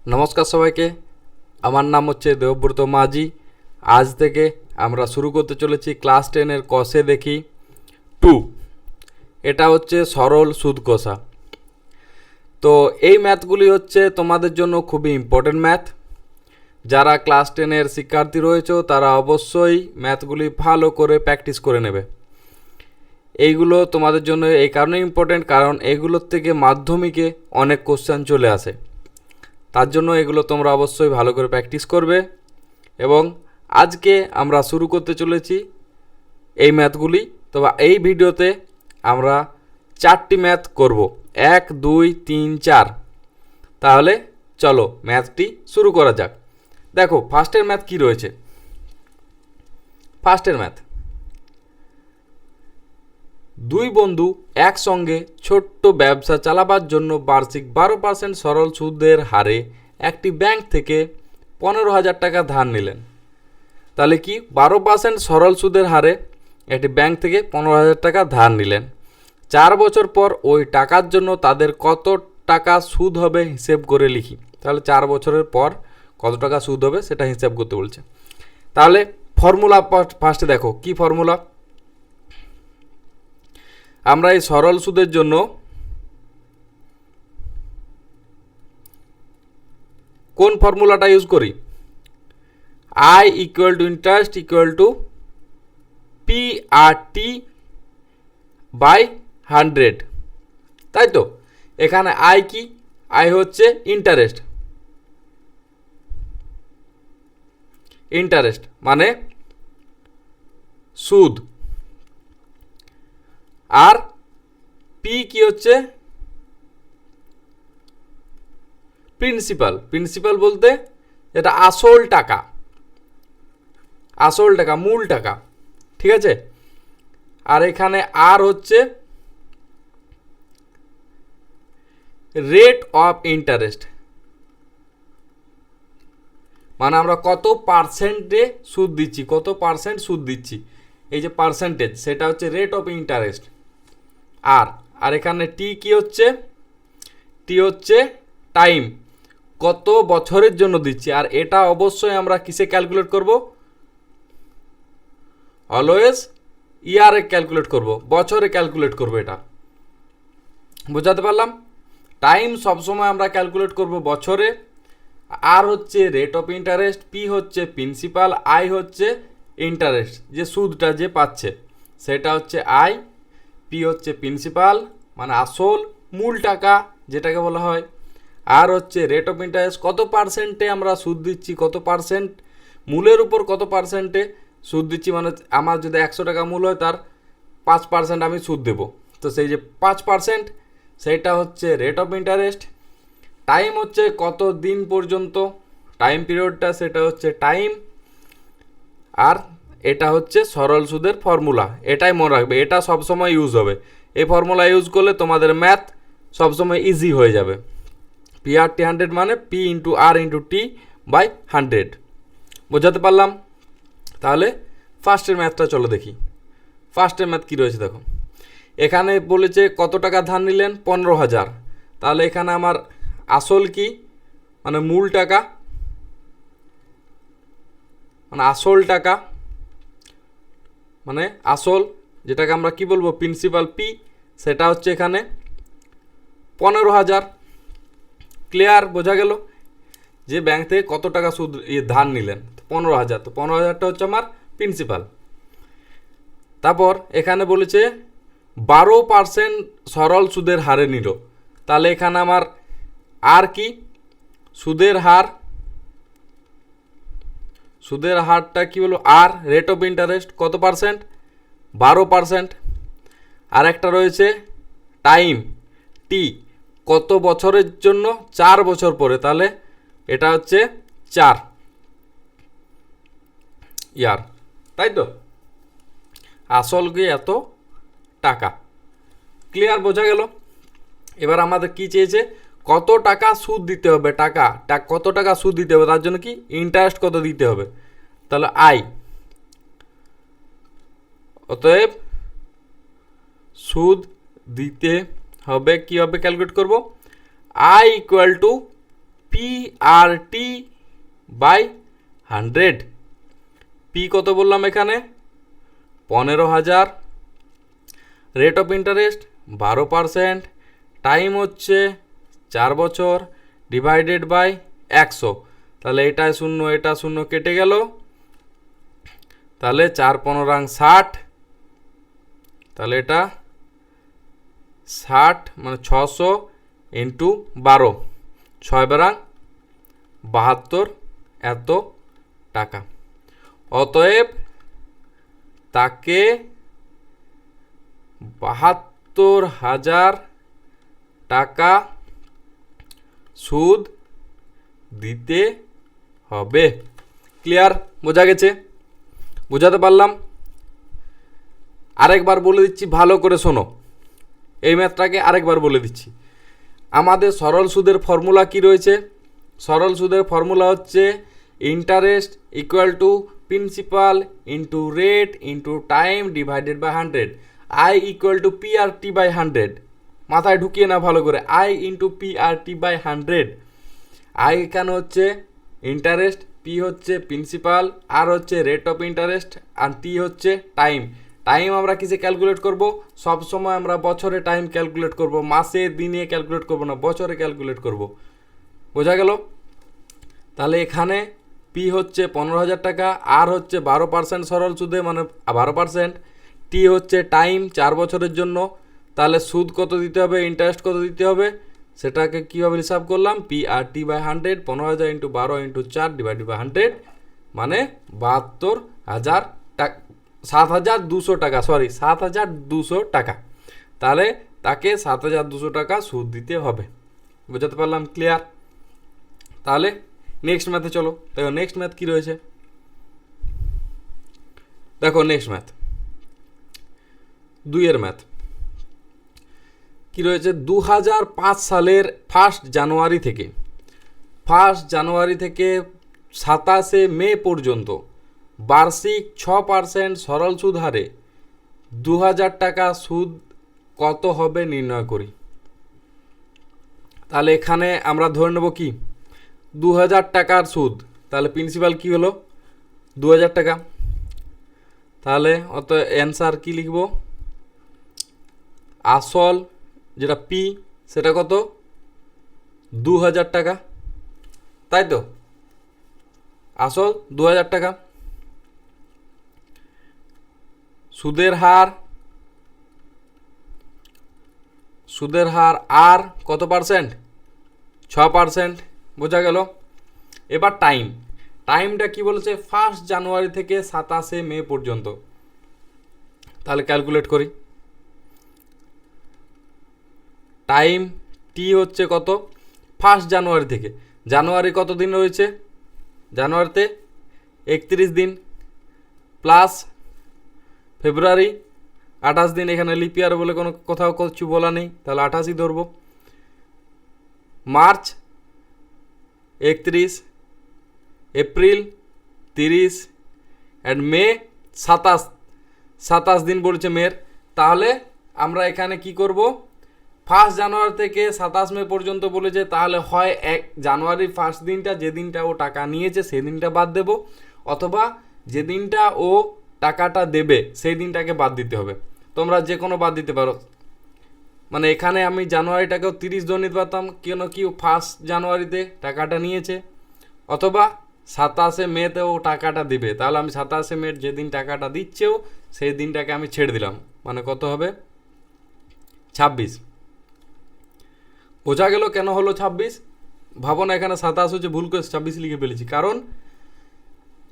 নমস্কার সবাইকে। আমার নাম হচ্ছে দেবব্রত মাঝি। আজ থেকে আমরা শুরু করতে চলেছি ক্লাস 10-এর কষে দেখি 2। এটা হচ্ছে সরল সুদ কষা। তো এই ম্যাথগুলি হচ্ছে তোমাদের জন্য খুবই ইম্পর্টেন্ট ম্যাথ। যারা ক্লাস 10-এর শিক্ষার্থী রয়েছে তারা অবশ্যই ম্যাথগুলি ভালো করে প্র্যাকটিস করে নেবে। এইগুলো তোমাদের জন্য এই কারণে ইম্পর্টেন্ট, কারণ এগুলোর থেকে মাধ্যমিকে অনেক কোশ্চেন চলে আসে। তার জন্য এগুলো তোমরা অবশ্যই ভালো করে প্র্যাকটিস করবে। এবং আজকে আমরা শুরু করতে চলেছি এই ম্যাথগুলি। তবে এই ভিডিওতে আমরা 4টি ম্যাথ করব, 1, 2, 3, 4। তাহলে চলো ম্যাথটি শুরু করা যাক। দেখো ফার্স্টের ম্যাথ কি রয়েছে। ফার্স্টের ম্যাথ, দুই বন্ধু একসঙ্গে ছোট্ট ব্যবসা চালাবার জন্য বার্ষিক 12% সরল সুদের হারে একটি ব্যাংক থেকে 15,000 টাকা ধার নিলেন। তাহলে কি 12% সরল সুদের হারে একটি ব্যাংক থেকে 15,000 টাকা ধার নিলেন। 4 বছর পর ওই টাকার জন্য তাদের কত টাকা সুদ হবে হিসেব করে লিখি। তাহলে 4 বছরের পর কত টাকা সুদ হবে সেটা হিসাব করতে বলছে। তাহলে ফর্মুলা ফার্স্টে দেখো কি ফর্মুলা। আমরা এই সরল সুদের জন্য কোন ফর্মুলাটা ইউজ করি? I equal to interest equal to PRT by 100। তাই তো, এখানে আই কি? আই হচ্ছে ইন্টারেস্ট। ইন্টারেস্ট মানে সুদ। আর পি কি হচ্ছে? প্রিন্সিপাল। প্রিন্সিপাল বলতে এটা আসল টাকা, আসল টাকা, মূল টাকা। ঠিক আছে। আর এখানে আর হচ্ছে রেট অফ ইন্টারেস্ট, মানে আমরা কত পার্সেন্টে সুদ দিচ্ছি, কত পার্সেন্ট সুদ দিচ্ছি, এই যে পার্সেন্টেজ, সেটা হচ্ছে রেট অফ ইন্টারেস্ট। আর এখানে টি কি হচ্ছে? টি হচ্ছে টাইম, কত বছরের জন্য দিচ্ছি। আর এটা অবশ্যই আমরা কিসে ক্যালকুলেট করব? অলওয়েজ ইয়ারে ক্যালকুলেট করব, বছরে ক্যালকুলেট করব। এটা বোঝাতে পারলাম? টাইম সবসময় আমরা ক্যালকুলেট করব বছরে। আর হচ্ছে রেট অফ ইন্টারেস্ট, পি হচ্ছে প্রিন্সিপাল, আই হচ্ছে ইন্টারেস্ট, যে সুদটা যে পাচ্ছে সেটা হচ্ছে আই, পি হচ্ছে প্রিন্সিপাল মানে আসল মূল টাকা যেটাকে বলা হয়। আর হচ্ছে রেট অফ ইন্টারেস্ট, কত পার্সেন্টে আমরা সুদ দিচ্ছি, কত পার্সেন্ট মূলের উপর কত পার্সেন্টে সুদ দিচ্ছি। মানে আমার যদি 100 টাকা মূল হয় তার 5% আমি সুদ দেব, তো সেই যে 5% সেইটা হচ্ছে রেট অফ ইন্টারেস্ট। টাইম হচ্ছে কত দিন পর্যন্ত, টাইম পিরিয়ডটা, সেটা হচ্ছে টাইম। আর এটা হচ্ছে সরল সুদের ফর্মুলা। এটাই মনে রাখবে, এটা সবসময় ইউজ হবে। এই ফর্মুলা ইউজ করলে তোমাদের ম্যাথ সবসময় ইজি হয়ে যাবে। PRT 100 মানে P into R into T by 100। বোঝাতে পারলাম? তাহলে ফার্স্টের ম্যাথটা চলো দেখি। ফার্স্টের ম্যাথ কী রয়েছে দেখো। এখানে বলেছে কত টাকা ধার নিলেন? 15,000। তাহলে এখানে আমার আসল কি, মানে মূল টাকা, মানে আসল টাকা, মানে আসল যেটাকে আমরা কি বলবো, প্রিন্সিপাল পি, সেটা হচ্ছে এখানে 15,000। ক্লিয়ার? বোঝা গেল যে ব্যাংক থেকে কত টাকা সুদ ধার নিলেন? 15,000। তো 15,000টা হচ্ছে আমার প্রিন্সিপাল। তারপর এখানে বলেছে 12% সরল সুদের হারে নিল। তাহলে এখানে আমার আর কি? সুদের হার। সুদের হারটা কি বলবো? আর রেট অফ ইন্টারেস্ট কত পার্সেন্ট? 12%। আর একটা রয়েছে টাইম, টি, কত বছরের জন্য? 4 বছর পরে। তাহলে এটা হচ্ছে 4 ইয়ার। তাই তো, আসল কি এত টাকা। ক্লিয়ার? বোঝা গেল? এবার আমাদের কি চেয়েছে? কত টাকা সুদ দিতে হবে, টাকা কত টাকা সুদ দিতে হবে, তার জন্য কি ইন্টারেস্ট কত দিতে হবে। তাহলে আই, অতএব সুদ দিতে হবে, কীভাবে ক্যালকুলেট করব? I equal to PRT by 100। P কত বললাম এখানে 15,000, রেট অফ ইন্টারেস্ট 12%, টাইম হচ্ছে 4 বছর, ডিভাইডেড বাই 100। তাহলে এটায় শূন্য এটা শূন্য কেটে গেল, তাহলে 4×15 = 60। তাহলে এটা 60 মানে 600 ইন্টু 12, 6×72 এত টাকা। অতএব তাকে 72,000 টাকা সুদ দিতে হবে। ক্লিয়ার? বোঝা গেছে? বোঝাতে পারলাম? আরেকবার বলে দিচ্ছি, ভালো করে শোনো। এই ম্যাথটাকে আরেকবার বলে দিচ্ছি। আমাদের সরল সুদের ফর্মুলা কি রয়েছে? সরল সুদের ফর্মুলা হচ্ছে interest equal to principal into rate into time divided by 100। I equal to PRT by 100। মাথায় ঢুকিয়ে না ভালো করে, I into PRT by 100। I এখানে হচ্ছে ইন্টারেস্ট, পি হচ্ছে প্রিন্সিপাল, আর হচ্ছে রেট অফ ইন্টারেস্ট, আর টি হচ্ছে টাইম। টাইম আমরা কিসে ক্যালকুলেট করব? সব সময় আমরা বছরে টাইম ক্যালকুলেট করব, মাসে দিনে ক্যালকুলেট করব না, বছরে ক্যালকুলেট করব। বোঝা গেল? তাহলে এখানে পি হচ্ছে 15,000 টাকা, আর হচ্ছে 12% সরল সুদে মানে 12%, টি হচ্ছে টাইম 4 বছরের জন্য। তাহলে সুদ কত দিতে হবে, ইন্টারেস্ট কত দিতে হবে, সেটাকে কীভাবে হিসাব করলাম? PRT by 100, 15,000 into 12 into 4 divided by 100 মানে 72,000 টাকা, 7,200 টাকা, সরি 7,200 টাকা। তাহলে তাকে 7,200 টাকা সুদ দিতে হবে। বোঝাতে পারলাম? ক্লিয়ার? তাহলে নেক্সট ম্যাথে চলো। দেখো নেক্সট ম্যাথ কী রয়েছে। দেখো নেক্সট ম্যাথ 2 ম্যাথ কী রয়েছে। 2005 সালের 1 জানুয়ারি থেকে 27 মে পর্যন্ত বার্ষিক 6% সরল সুদ হারে 2,000 টাকা সুদ কত হবে নির্ণয় করি। তাহলে এখানে আমরা ধরে নেব কি 2,000 টাকার সুদ। তাহলে প্রিন্সিপাল কি হলো 2,000 টাকা। তাহলে অত অ্যান্সার কি লিখব? আসল যেটা পি সেটা কত 2,000 টাকা, তাই তো? আসল 2,000 টাকা। সুদের হার আর কত পার্সেন্ট? 6%। বোঝা গেল? এবার টাইমটা কি বলেছে? 1 জানুয়ারি থেকে 27 মে পর্যন্ত। তাহলে ক্যালকুলেট করি। টাইম টি হচ্ছে কত? 1 জানুয়ারি থেকে, জানুয়ারি কত দিন রয়েছে? জানুয়ারিতে 31 দিন, প্লাস ফেব্রুয়ারি 28 দিন, এখানে লিপিয়ার বলে কোনো কোথাও কিছু বলা নেই, তাহলে 28ই ধরবো। মার্চ 31, এপ্রিল 30, অ্যান্ড মে 27 দিন বলেছে মের। তাহলে আমরা এখানে কি করব? 1 জানুয়ারি থেকে 27 মে পর্যন্ত বলেছে, তাহলে হয় 1 জানুয়ারির 1 দিনটা, যে দিনটা ও টাকা নিয়েছে সেই দিনটা বাদ দেব, অথবা যে দিনটা ও টাকাটা দেবে সেই দিনটাকে বাদ দিতে হবে। তোমরা যে কোনো বাদ দিতে পারো। মানে এখানে আমি জানুয়ারিটাকেও 30 ধরে নিতে পারতাম, কেন কি 1 জানুয়ারিতে টাকাটা নিয়েছে, অথবা 27 মেতে ও টাকাটা দিবে, তাহলে আমি 27 মে যেদিন টাকাটা দিচ্ছেও সেই দিনটাকে আমি ছেড়ে দিলাম, মানে কত হবে 26। বোঝা গেল কেন হলো 26? ভাবো না এখানে 27 হচ্ছে, ভুল করে 26 লিখে ফেলেছি। কারণ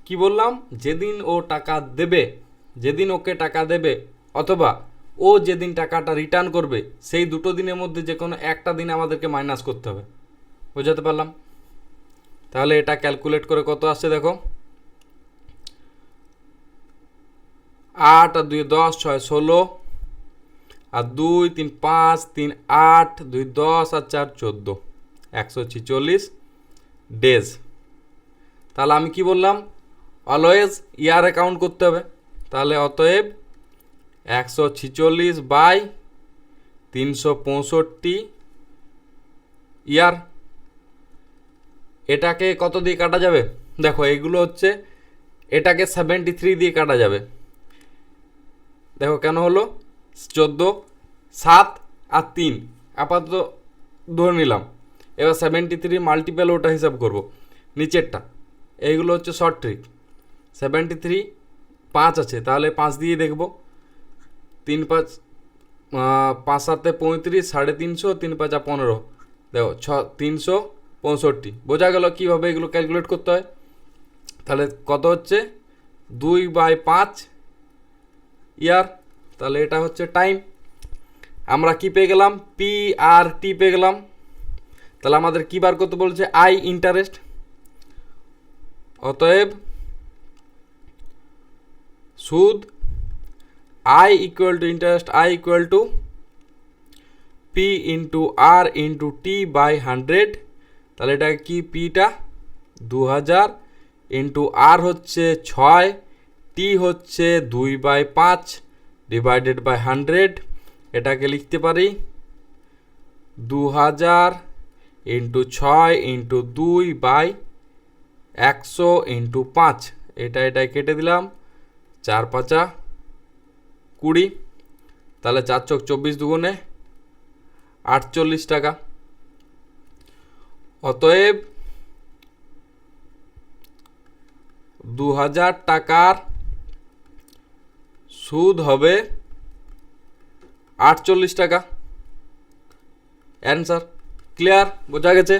কি বললাম, যেদিন ও টাকা দেবে, যেদিন ওকে টাকা দেবে, অথবা ও যেদিন টাকাটা রিটার্ন করবে, সেই দুটো দিনের মধ্যে যে কোনো একটা দিন আমাদেরকে মাইনাস করতে হবে। বোঝাতে পারলাম? তাহলে এটা ক্যালকুলেট করে কত আসছে দেখো, 8 আর 2 10, 6 16, আর 2 3 5, 3 8, 2 10, আর 4 14, 146 ডেজ। তাহলে আমি কি বললাম, অলওয়েজ ইয়ার অ্যাকাউন্ট করতে হবে। তাহলে অতএব 146 বাই 365 ইয়ার, এটাকে কত দিয়ে কাটা যাবে? দেখো এইগুলো হচ্ছে, এটাকে 73 দিয়ে কাটা যাবে। দেখো কেন হলো, 14, 7 আর 3 আপাতত ধরে নিলাম। এবার 73 মাল্টিপল ওটা হিসাব করব, নিচেরটা। এইগুলো হচ্ছে শর্ট ট্রিক। 73 5 আছে, তাহলে 5 দিয়ে দেখব। 3 5 5 7 35, 350, 3 5 15, দেখো 365। বোঝা গেল কীভাবে এগুলো ক্যালকুলেট করতে হয়। তাহলে কত হচ্ছে, 2/5 ইয়ার। তাহলে এটা হচ্ছে টাইম। আমরা কি পেয়ে গেলাম, পি আর টি পেয়ে গেলাম। তাহলে আমাদের কি বার করতে বলছে, আই ইন্টারেস্ট। অতএব সুদ I equal to interest, I equal to P into R into T by 100। তাহলে এটা কি, পিটা 2000 ইন্টু আর হচ্ছে 6, টি হচ্ছে 2/5 ডিভাইডেড বাই 100। এটাকে লিখতে পারি 2000 ইন্টু 6 ইন্টু 2/100 ইন্টু 5। এটাই কেটে দিলাম, 4 5 20। তাহলে 4 চক 24, দুগুণে 48 টাকা। অতএব 2000 টাকার সুদ হবে 48 টাকা। অ্যান্সার ক্লিয়ার, বোঝা গেছে?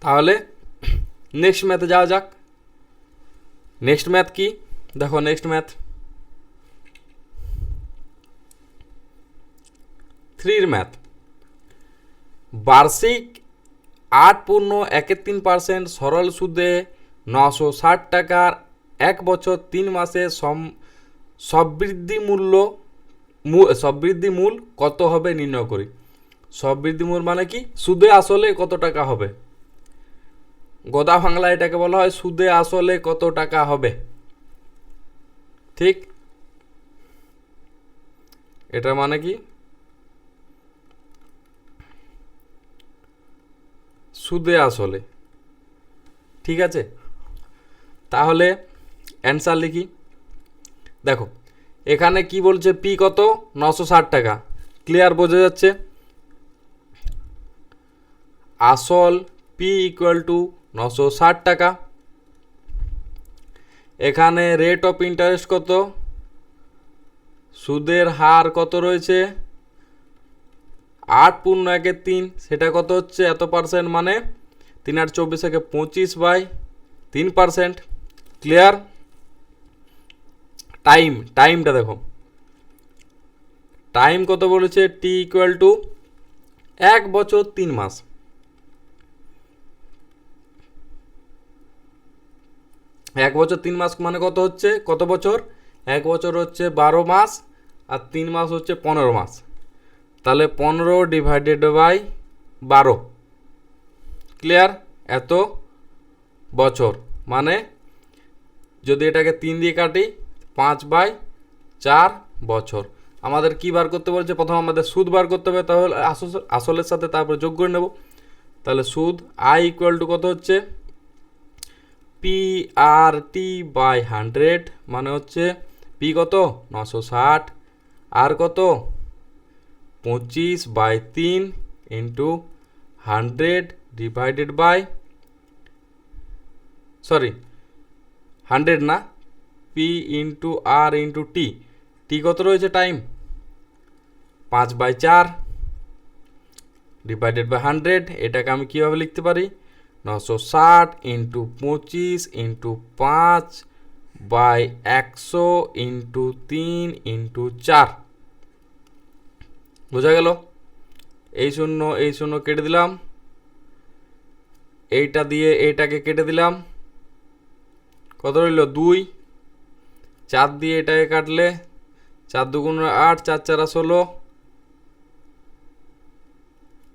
তাহলে নেক্সট ম্যাথে যাওয়া যাক। নেক্সট ম্যাথ কি, দেখো নেক্সট ম্যাথ 3 ম্যাথ। বার্ষিক 8.13% সরল সুদে 960 টাকার 1 বছর 3 মাসে সববৃদ্ধি মূল কত হবে নির্ণয় করি। সববৃদ্ধি মূল মানে কি, সুদে আসলে কত টাকা হবে। গোদা বাংলা এটাকে বলা হয় সুদে আসলে কত টাকা হবে। ঠিক, এটা মানে কি, সুদে আসলে। ঠিক আছে, তাহলে অ্যান্সার লিখি। দেখো এখানে কি বলছে, পি কত, 960 টাকা। ক্লিয়ার, বোঝা যাচ্ছে। আসল পি ইকুয়াল টু 960 টাকা। এখানে রেট অফ ইন্টারেস্ট কত, সুদের হার কত রয়েছে, 8.13, সেটা কত হচ্ছে, এত পার্সেন্ট, মানে 3 আর 24 থেকে 25/3%। ক্লিয়ার। টাইমটা দেখো, টাইম কত বলেছে, টি ইকুয়াল টু 1 বছর 3 মাস। এক বছর 3 মাস মানে কত হচ্ছে, কত বছর, 1 বছর হচ্ছে 12 মাস আর 3 মাস হচ্ছে 15 মাস। তাহলে 15 ডিভাইডেড বাই 12, ক্লিয়ার, এত বছর। মানে যদি এটাকে 3 দিয়ে কাটি, 5/4 বছর। আমাদের কি বার করতে বলছে, প্রথম আমাদের সুদ বার করতে হবে, তাহলে আসলের সাথে তারপরে যোগ করে নেব। তাহলে সুদ আই ইকুয়াল টু কত হচ্ছে, পি আর টি বাই 100, মানে হচ্ছে পি কত, 960, আর কত, 25/3 ইন্টু 100 ডিভাইডেড বাই, 100 না, পি ইন্টু আর ইন্টু টি। টি কত রয়েছে টাইম, 5/4 ডিভাইডেড বাই 100। এটাকে আমি কীভাবে লিখতে পারি, 960 ইন্টু 25 ইন্টু 5/100 ইন্টু 3 ইন্টু 4। বোঝা গেল? এই শূন্য কেটে দিলাম, এইটা দিয়ে এইটাকে কেটে দিলাম, কত রইল, 2। 4 দিয়ে এটাকে কাটলে 4 2 8, 4 4 16,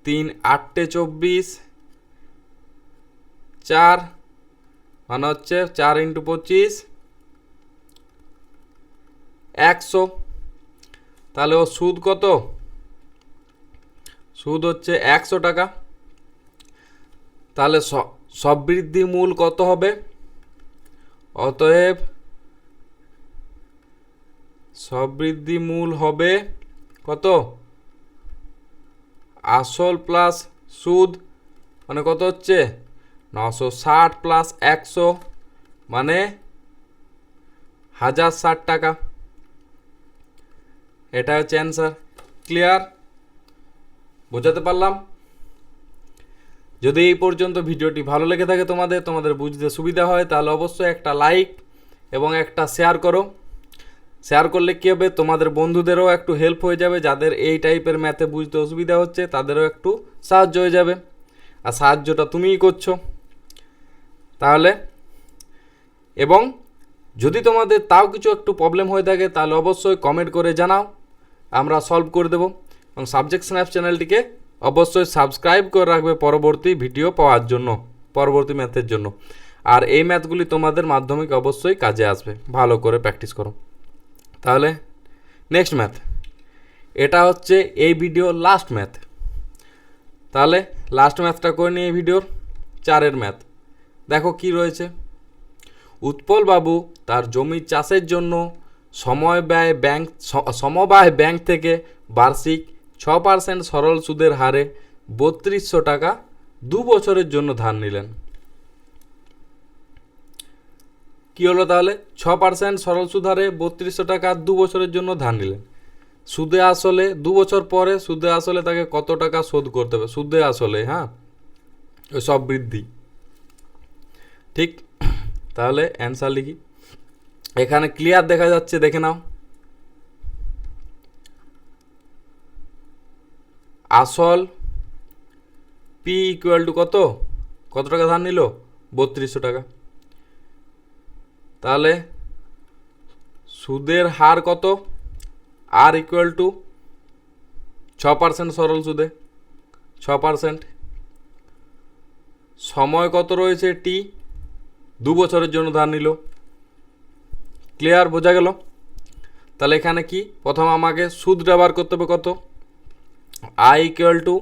3 8 24, 4 মানে হচ্ছে 4 ইন্টু 25 100। তাহলে ও সুদ কত, সুদ হচ্ছে 100 টাকা। তাহলে সববৃদ্ধি মূল কত হবে? অতএব সববৃদ্ধি মূল হবে কত? আসল প্লাস সুদ, মানে কত হচ্ছে? 960 প্লাস 100 মানে 1060 টাকা। এটা হচ্ছে অ্যান্সার। ক্লিয়ার? বোঝাতে পারলাম? যদি এই পর্যন্ত ভিডিওটি ভালো লেগে থাকে তোমাদের বুঝতে সুবিধা হয়, তাহলে অবশ্যই একটা লাইক এবং একটা শেয়ার করো। শেয়ার করলে কী হবে, তোমাদের বন্ধুদেরও একটু হেল্প হয়ে যাবে, যাদের এই টাইপের ম্যাথে বুঝতে অসুবিধা হচ্ছে তাদেরও একটু সাহায্য হয়ে যাবে, আর সাহায্যটা তুমিই করছো। তাহলে এবং যদি তোমাদের তাও কিছু একটু প্রবলেম হয়ে থাকে তাহলে অবশ্যই কমেন্ট করে জানাও, আমরা সলভ করে দেবো। এবং সাবজেক্ট স্ন্যাপ চ্যানেলটিকে অবশ্যই সাবস্ক্রাইব করে রাখবে পরবর্তী ভিডিও পাওয়ার জন্য, পরবর্তী ম্যাথের জন্য। আর এই ম্যাথগুলি তোমাদের মাধ্যমিক অবশ্যই কাজে আসবে, ভালো করে প্র্যাকটিস করো। তাহলে নেক্সট ম্যাথ, এটা হচ্ছে এই ভিডিওর লাস্ট ম্যাথ। তাহলে লাস্ট ম্যাথটা করে নিই এই ভিডিওর, 4 ম্যাথ। দেখো কি রয়েছে। উৎপল বাবু তার জমি চাষের জন্য সমবায় ব্যাংক থেকে বার্ষিক 6% সরল সুদের হারে 3200 টাকা 2 বছরের জন্য ধার নিলেন। কি হলো তাহলে? 6% সরল সুদ হারে 3200 টাকা 2 বছরের জন্য ধার নিলেন। সুদে আসলে 2 বছর পরে সুদে আসলে তাকে কত টাকা শোধ করতে হবে? সুদে আসলে, হ্যাঁ, ওই সব বৃদ্ধি। ঠিক, তাহলে অ্যান্সার লিখি। এখানে ক্লিয়ার দেখা যাচ্ছে, দেখে নাও। আসল পি ইকুয়াল টু কত? কত টাকা ধার নিল? 3200 টাকা। তাহলে সুদের হার কত? আর ইকুয়াল টু 6% সরল সুদে 6%। সময় কত রয়েছে? টি। 2 বছরের জন্য ধার নিল। ক্লিয়ার? বোঝা গেল? তাহলে এখানে কি, প্রথম আমাকে সুদটা বার করতে হবে কত? I equal to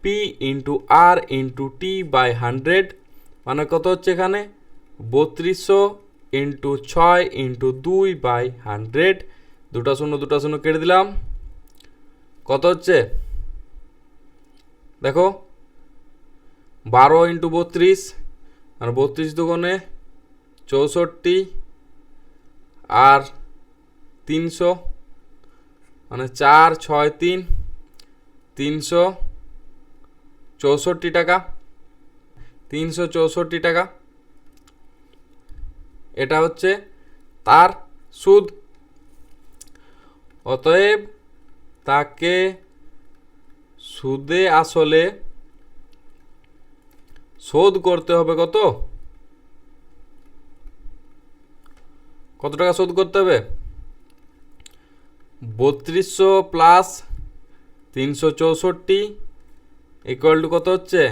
P into R into T by 100, মানে কত হচ্ছে এখানে? 3200 ইন্টু 6 ইন্টু 2 বাই 100। দুটা শূন্য কেটে দিলাম। কত হচ্ছে দেখো? 12 ইন্টু 32, আর 32 দুগুণে 64 আর 300, মানে 4 6 3 364 টাকা। 364 টাকা এটা হচ্ছে তার সুদ। অতএব তাকে সুদে আসলে শোধ করতে হবে কত? কত টাকা শোধ করতে হবে? 3200 প্লাস 364 ইকুয়াল টু কত হচ্ছে?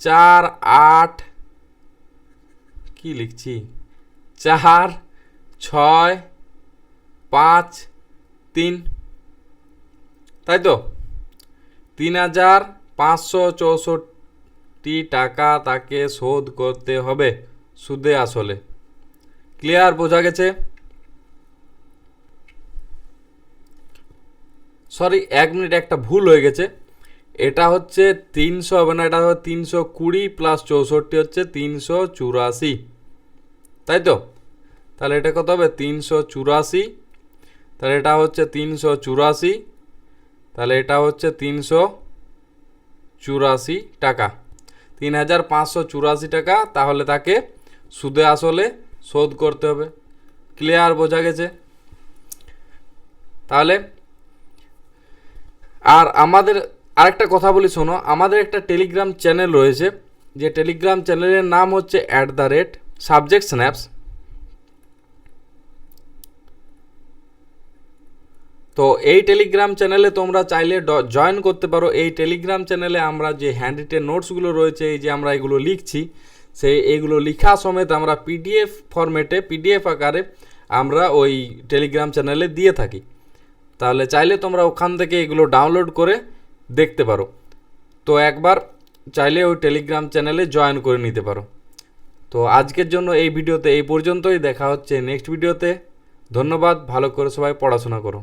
4 8, কি লিখছি, 4 6 5 3, তাই তো? 3564 টাকা তাকে শোধ করতে হবে সুদে আসলে। ক্লিয়ার? বোঝা গেছে? সরি, 1 মিনিট, একটা ভুল হয়ে গেছে। এটা হচ্ছে 300 হবে না, এটা হবে 320 প্লাস 64 হচ্ছে 384, তাই তো? তাহলে এটা কত হবে? 384। তাহলে এটা হচ্ছে 384, তাহলে এটা হচ্ছে 384 টাকা, 3584 টাকা তাহলে তাকে সুদে আসলে শোধ করতে হবে। ক্লিয়ার? বোঝা গেছে? তাহলে আর আমাদের আরেকটা কথা বলি, শোনো। আমাদের একটা টেলিগ্রাম চ্যানেল রয়েছে, যে টেলিগ্রাম চ্যানেলের নাম হচ্ছে @subject snaps। তো এই টেলিগ্রাম চ্যানেলে তোমরা চাইলে জয়েন করতে পারো। এই টেলিগ্রাম চ্যানেলে আমরা যে হ্যান্ড রিটেন নোটসগুলো রয়েছে, এই যে আমরা এগুলো লিখছি, এইগুলো লেখা সমেত আমরা পিডিএফ ফরম্যাটে, পিডিএফ আকারে আমরা ওই টেলিগ্রাম চ্যানেলে দিয়ে থাকি। তাহলে চাইলে তোমরা ওখান থেকে এগুলো ডাউনলোড করে দেখতে পারো। তো একবার চাইলে ওই টেলিগ্রাম চ্যানেলে জয়েন করে নিতে পারো। তো আজকের জন্য এই ভিডিওতে এই পর্যন্তই, দেখা হচ্ছে নেক্সট ভিডিওতে। ধন্যবাদ, ভালো করে সবাই পড়াশোনা করো।